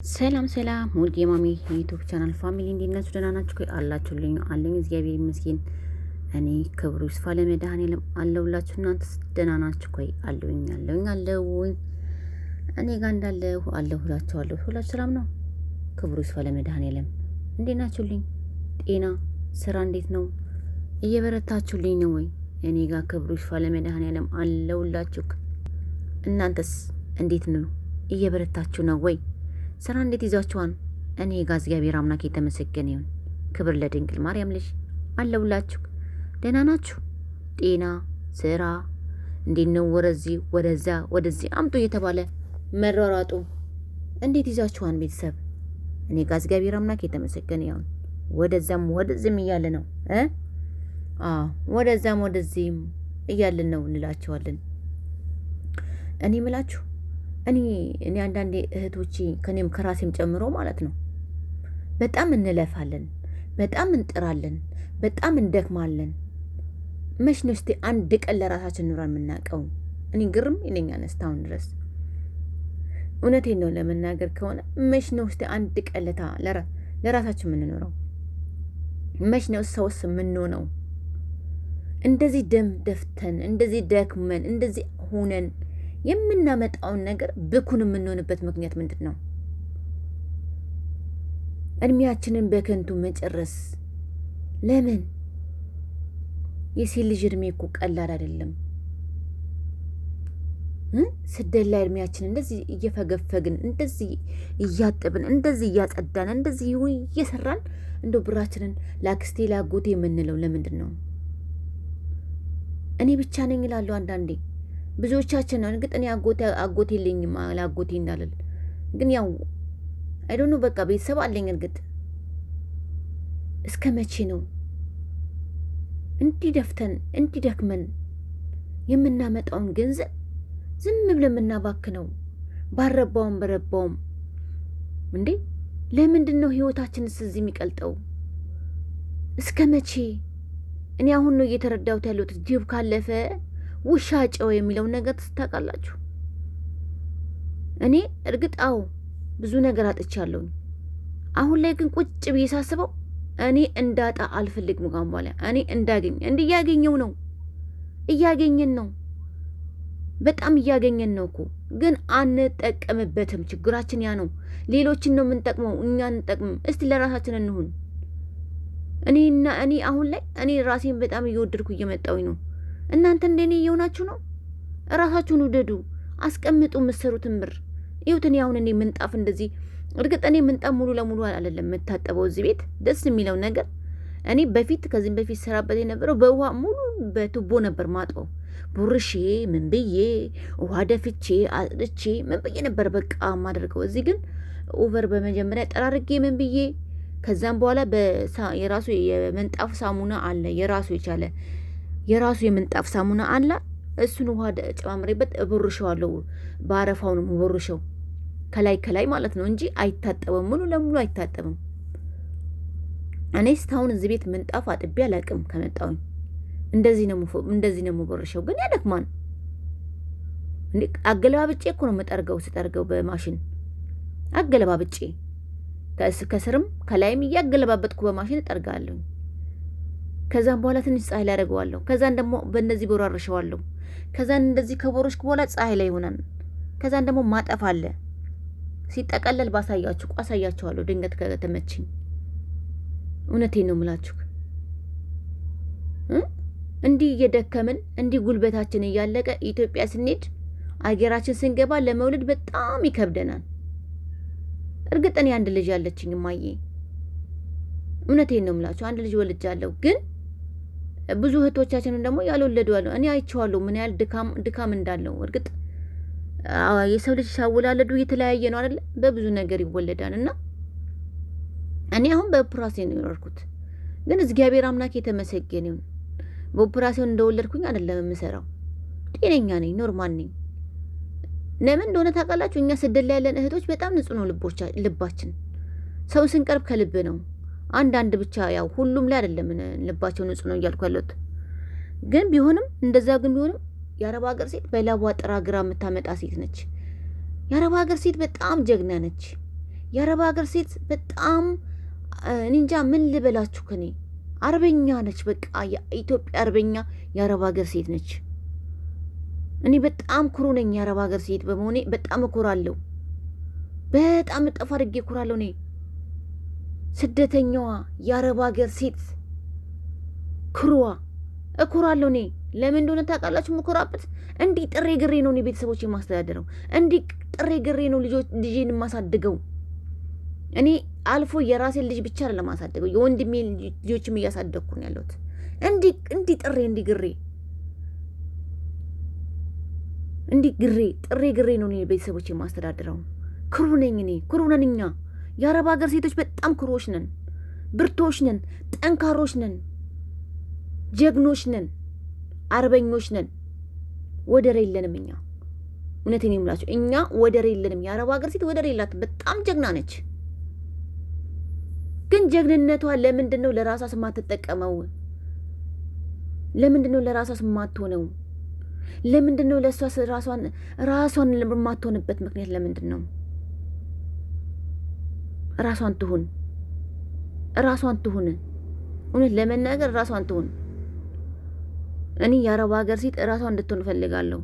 ሰላም ሰላም ውድ የማሚ ዩቱብ ቻናል ፋሚሊ እንዴት ናችሁ? ደህና ናችሁ? አላችሁልኝ? አለኝ እግዚአብሔር ይመስገን። እኔ ክብሩ ይስፋ ለመድኃኔዓለም አለሁላችሁ። እናንተስ ደህና ናችሁ? ቆይ አለሁኝ እኔ ጋር እንዳለሁ አለሁላችኋለሁ። ሁላችሁ ሰላም ነው? ክብሩ ይስፋ ለመድኃኔዓለም። እንዴት ናችሁልኝ? ጤና ስራ እንዴት ነው? እየበረታችሁልኝ ነው ወይ? እኔ ጋር ክብሩ ይስፋ ለመድኃኔዓለም አለሁላችሁ። እናንተስ እንዴት ነው? እየበረታችሁ ነው ወይ? ስራ እንዴት ይዛችኋል? እኔ ጋር እግዚአብሔር አምላክ የተመሰገነ ይሁን። ክብር ለድንግል ማርያም ልጅ አለሁላችሁ። ደህና ናችሁ? ጤና ስራ እንዴት ነው? ወደዚህ አምጡ እየተባለ መሯሯጡ እንዴት ይዛችኋል? ቤተሰብ እኔ ጋር እግዚአብሔር አምላክ የተመሰገነ ይሁን። ወደዚህም እያለ ነው ወደዚህም እያልን ነው እንላችኋለን። እኔ ምላችሁ እኔ አንዳንዴ እህቶቼ ከኔም ከራሴም ጨምሮ ማለት ነው በጣም እንለፋለን፣ በጣም እንጥራለን፣ በጣም እንደክማለን። መች ነው እስቲ አንድ ቀን ለራሳችን ኑራ የምናውቀው? እኔ ግርም ይለኛል እስካሁን ድረስ። እውነቴን ነው ለመናገር ከሆነ መች ነው እስቲ አንድ ቀን ለራሳችን የምንኖረው? መች ነው ሰውስ የምንሆነው? እንደዚህ ደም ደፍተን እንደዚህ ደክመን እንደዚህ ሆነን የምናመጣውን ነገር ብኩን የምንሆንበት ምክንያት ምንድን ነው? እድሜያችንን በከንቱ መጨረስ ለምን? የሴት ልጅ እድሜ እኮ ቀላል አይደለም። ስደት ላይ እድሜያችንን እንደዚህ እየፈገፈግን እንደዚህ እያጠብን እንደዚህ እያጸዳን እንደዚህ እየሰራን እንደው ብራችንን ላክስቴ ላጎቴ የምንለው ለምንድን ነው? እኔ ብቻ ነኝ እላለሁ አንዳንዴ። ብዙዎቻችን ነው እንግዲህ እኔ አጎቴ የለኝም ላጎቴ እንዳልል፣ ግን ያው አይዶኖ በቃ ቤተሰብ አለኝ። እርግጥ እስከ መቼ ነው እንዲህ ደፍተን እንዲህ ደክመን የምናመጣውን ገንዘብ ዝም ብለን የምናባክነው? ባረባውም በረባውም እንዴ! ለምንድን ነው ህይወታችንስ እዚህ የሚቀልጠው? እስከ መቼ? እኔ አሁን ነው እየተረዳሁት ያለሁት። ጅብ ካለፈ ውሻ ጨው የሚለውን ነገር ታውቃላችሁ? እኔ እርግጥ ብዙ ነገር አጥቻለሁ። አሁን ላይ ግን ቁጭ ብዬ ሳስበው እኔ እንዳጣ አልፈልግም። ጋም በኋላ እኔ እያገኘን ነው፣ በጣም እያገኘን ነው እኮ፣ ግን አንጠቀምበትም። ችግራችን ያ ነው። ሌሎችን ነው የምንጠቅመው፣ እኛ አንጠቅምም። እስቲ ለራሳችን እንሁን። እኔ አሁን ላይ እኔ ራሴን በጣም እየወደድኩ እየመጣሁኝ ነው። እናንተ እንደኔ እየሆናችሁ ነው? ራሳችሁን ውደዱ። አስቀምጡ የምትሰሩትን ብር። ይሁት እኔ አሁን ምንጣፍ እንደዚህ እርግጥ እኔ ምንጣፍ ሙሉ ለሙሉ አይደለም የምታጠበው እዚህ ቤት። ደስ የሚለው ነገር እኔ ከዚህም በፊት ሰራበት የነበረው በውሃ ሙሉ በቱቦ ነበር ማጥበው። ቡርሼ ምን ብዬ ውሃ ደፍቼ አጥቼ ምን ብዬ ነበር በቃ ማደርገው። እዚህ ግን ኦቨር በመጀመሪያ ጠራርጌ ምን ብዬ፣ ከዛም በኋላ የራሱ የምንጣፍ ሳሙና አለ፣ የራሱ የምንጣፍ ሳሙና አለ። እሱን ውሃ ጨማምሬበት እቦርሸዋለሁ። በአረፋው ነው እቦርሸው፣ ከላይ ማለት ነው እንጂ አይታጠብም፣ ሙሉ ለሙሉ አይታጠብም። እኔ እስካሁን እዚህ ቤት ምንጣፍ አጥቤ አላውቅም ከመጣሁኝ። እንደዚህ ነው የምቦርሸው፣ ግን ያደክማል። አገለባብጬ እኮ ነው ስጠርገው በማሽን አገለባብጬ፣ ከስርም ከላይም እያገለባበጥኩ በማሽን እጠርጋለሁ። ከዛም በኋላ ትንሽ ፀሐይ ላይ አደርገዋለሁ። ከዛን ደግሞ በእነዚህ ቦራርሸዋለሁ። ከዛን እንደዚህ ከቦረሽኩ በኋላ ፀሐይ ላይ ይሆናል። ከዛን ደግሞ ማጠፍ አለ። ሲጠቀለል አሳያችኋለሁ ድንገት ከተመችኝ። እውነቴን ነው የምላችሁ። እንዲህ እየደከምን እንዲህ ጉልበታችን እያለቀ ኢትዮጵያ ስንሄድ አገራችን ስንገባ ለመውለድ በጣም ይከብደናል። እርግጥ እኔ አንድ ልጅ ያለችኝ እማዬ፣ እውነቴን ነው የምላችሁ፣ አንድ ልጅ ወልጃለሁ። ግን ብዙ እህቶቻችንን ደግሞ ያልወለዱ አሉ። እኔ አይቼዋለሁ ምን ያህል ድካም እንዳለው። እርግጥ የሰው ልጅ ሲያወላለዱ የተለያየ ነው አይደለ? በብዙ ነገር ይወለዳል። እና እኔ አሁን በኦፕራሲዮን ነው የኖርኩት። ግን እግዚአብሔር አምላክ የተመሰገነ ይሁን። በኦፕራሲዮን እንደወለድኩኝ አይደለም የምሰራው። ጤነኛ ነኝ፣ ኖርማል ነኝ። ለምን እንደሆነ ታውቃላችሁ? እኛ ስደት ላይ ያለን እህቶች በጣም ንጹህ ነው ልባችን። ሰው ስንቀርብ ከልብ ነው። አንዳንድ ብቻ ያው ሁሉም ላይ አይደለም ልባቸው ንጹህ ነው እያልኩ ያለሁት። ግን ቢሆንም የአረብ ሀገር ሴት በላቧ ጥራ ግራ የምታመጣ ሴት ነች። የአረብ ሀገር ሴት በጣም ጀግና ነች። የአረብ ሀገር ሴት በጣም እንጃ ምን ልበላችሁ ከኔ አርበኛ ነች። በቃ የኢትዮጵያ አርበኛ የአረብ ሀገር ሴት ነች። እኔ በጣም ኩሩ ነኝ። የአረብ ሀገር ሴት በመሆኔ በጣም እኮራለሁ። በጣም እጠፍ አድርጌ እኮራለሁ። እኔ ስደተኛዋ የአረብ ሀገር ሴት ክሩዋ እኮራለሁ። እኔ ለምን እንደሆነ ታውቃላችሁ? የምኮራበት እንዲህ ጥሬ ግሬ ነው እኔ ቤተሰቦች የማስተዳደረው። እንዲህ ጥሬ ግሬ ነው ልጄን የማሳድገው። እኔ አልፎ የራሴን ልጅ ብቻ ለማሳደገው የወንድሜ ልጆችም እያሳደግኩ ነው ያለሁት። እንዲህ ጥሬ ጥሬ ግሬ ነው እኔ ቤተሰቦች የማስተዳደረው። ክሩ ነኝ እኔ። ክሩ ነን እኛ የአረብ ሀገር ሴቶች በጣም ክሩዎች ነን፣ ብርቶች ነን፣ ጠንካሮች ነን፣ ጀግኖች ነን፣ አርበኞች ነን። ወደር የለንም እኛ። እውነቴን የምላችሁ እኛ ወደር የለንም። የአረብ ሀገር ሴት ወደር የላትም። በጣም ጀግና ነች። ግን ጀግንነቷ ለምንድን ነው ለራሷ የማትጠቀመው? ለምንድን ነው ለራሷ የማትሆነው? ለምንድን ነው ለእሷ ራሷን የማትሆንበት ምክንያት ለምንድን ነው? ራሷን ትሁን። እውነት ለመናገር ራሷን ትሁን። እኔ የአረብ ሀገር ሴት ራሷን እንድትሆን እፈልጋለሁ።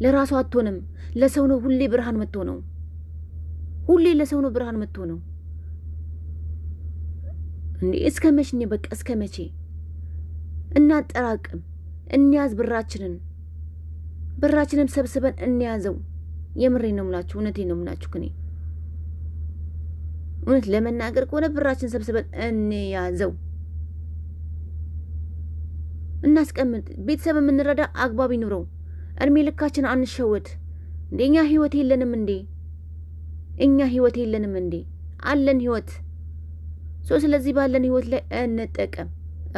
ለራሷ አትሆንም። ለሰው ነው ሁሌ ብርሃን የምትሆነው። ሁሌ ለሰው ነው ብርሃን የምትሆነው። እንዴ እስከ መቼ ነው? በቃ እስከ መቼ እናጠራቅም? እንያዝ ብራችንን ሰብስበን እንያዘው። የምሬን ነው የምላችሁ። እውነቴን ነው የምላችሁ። እኔ እውነት ለመናገር ከሆነ ብራችን ሰብስበን እንያዘው፣ እናስቀምጥ። ቤተሰብ የምንረዳ አግባብ ይኑረው። እድሜ ልካችን አንሸወድ። እንዴ እኛ ህይወት የለንም እንዴ? አለን ህይወት። ስለዚህ ባለን ህይወት ላይ እንጠቀም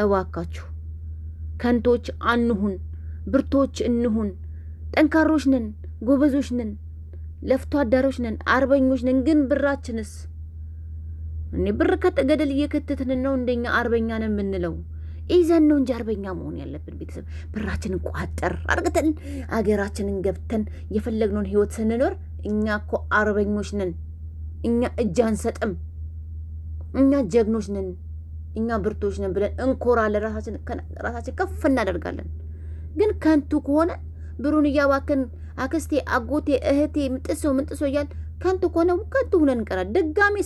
እባካችሁ። ከንቶች አንሁን፣ ብርቶች እንሁን። ጠንካሮች ነን፣ ጎበዞች ነን፣ ለፍቶ አዳሮች ነን፣ አርበኞች ነን። ግን ብራችንስ? እኔ ብር ገደል እየከተትን ነው እንደኛ አርበኛ ነን የምንለው? ይዘን ነው እንጂ አርበኛ መሆን ያለብን። ቤተሰብ ብራችንን ቋጠር አድርገን አገራችንን ገብተን የፈለግነውን ህይወት ስንኖር እኛ እኮ አርበኞች ነን። እኛ እጅ አንሰጥም። እኛ ጀግኖች ነን። እኛ ብርቶች ነን ብለን እንኮራለን። ራሳችን ከፍ እናደርጋለን። ግን ከንቱ ከሆነ ብሩን እያባከን አክስቴ፣ አጎቴ፣ እህቴ ምንጥሶ እያል ከንቱ ከሆነ ከንቱ ሁነን እንቀራለን። ድጋሜ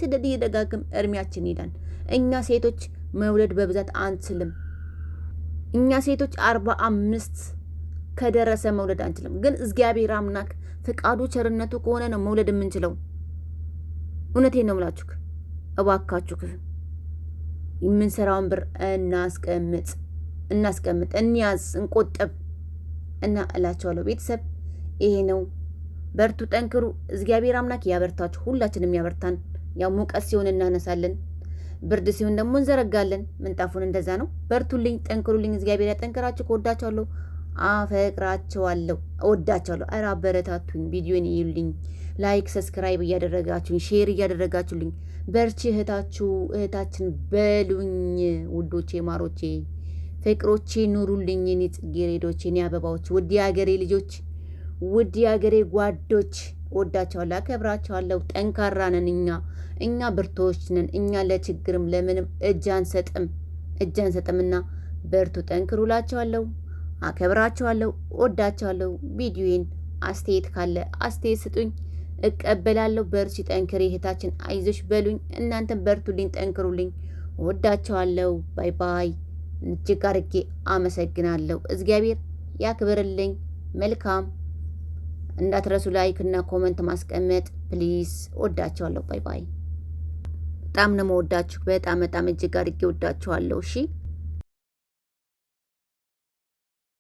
ስደት እየደጋግም እድሜያችን ይሄዳል። እኛ ሴቶች መውለድ በብዛት አንችልም። እኛ ሴቶች 45 ከደረሰ መውለድ አንችልም። ግን እግዚአብሔር አምላክ ፍቃዱ ቸርነቱ ከሆነ ነው መውለድ የምንችለው። እውነቴን ነው የምላችሁ። እባካችሁ የምንሰራውን ብር እናስቀምጥ፣ እንያዝ፣ እንቆጥብ እና እላቸዋለሁ። ቤተሰብ ይሄ ነው። በርቱ፣ ጠንክሩ። እግዚአብሔር አምላክ ያበርታችሁ፣ ሁላችንም ያበርታን። ያው ሙቀት ሲሆን እናነሳለን፣ ብርድ ሲሆን ደግሞ እንዘረጋለን። ምንጣፉን እንደዛ ነው። በርቱልኝ፣ ጠንክሩልኝ። እግዚአብሔር ያጠንክራችሁ። ከወዳችኋለሁ፣ አፈቅራችኋለሁ፣ እወዳችኋለሁ። ኧረ አበረታቱኝ፣ ቪዲዮን ይዩልኝ፣ ላይክ ሰብስክራይብ እያደረጋችሁኝ፣ ሼር እያደረጋችሁልኝ። በርቺ እህታችን በሉኝ። ውዶቼ፣ ማሮቼ፣ ፍቅሮቼ ኑሩልኝ። እኔ ጽጌረዶቼ፣ እኔ አበባዎች፣ ውድ የሀገሬ ልጆች፣ ውድ የሀገሬ ጓዶች፣ ወዳቸዋለሁ፣ አከብራቸዋለሁ። ጠንካራ ነን እኛ ብርቶች ነን። እኛ ለችግርም ለምንም እጅ አንሰጥምና በርቱ፣ ጠንክሩ እላቸዋለሁ። አከብራቸዋለሁ፣ ወዳቸዋለሁ። ቪዲዮዬን አስተያየት ካለ አስተያየት ስጡኝ፣ እቀበላለሁ። በርቺ፣ ጠንክሪ እህታችን፣ አይዞሽ በሉኝ። እናንተም በርቱልኝ፣ ጠንክሩልኝ። ወዳቸዋለሁ። ባይ ባይ። እጅግ አድርጌ አመሰግናለሁ። እግዚአብሔር ያክብርልኝ። መልካም እንዳትረሱ ላይክ እና ኮመንት ማስቀመጥ ፕሊዝ። ወዳቸዋለሁ። ባይ ባይ። በጣም ነው የምወዳችሁ። በጣም እጅግ አድርጌ ወዳችኋለሁ። እሺ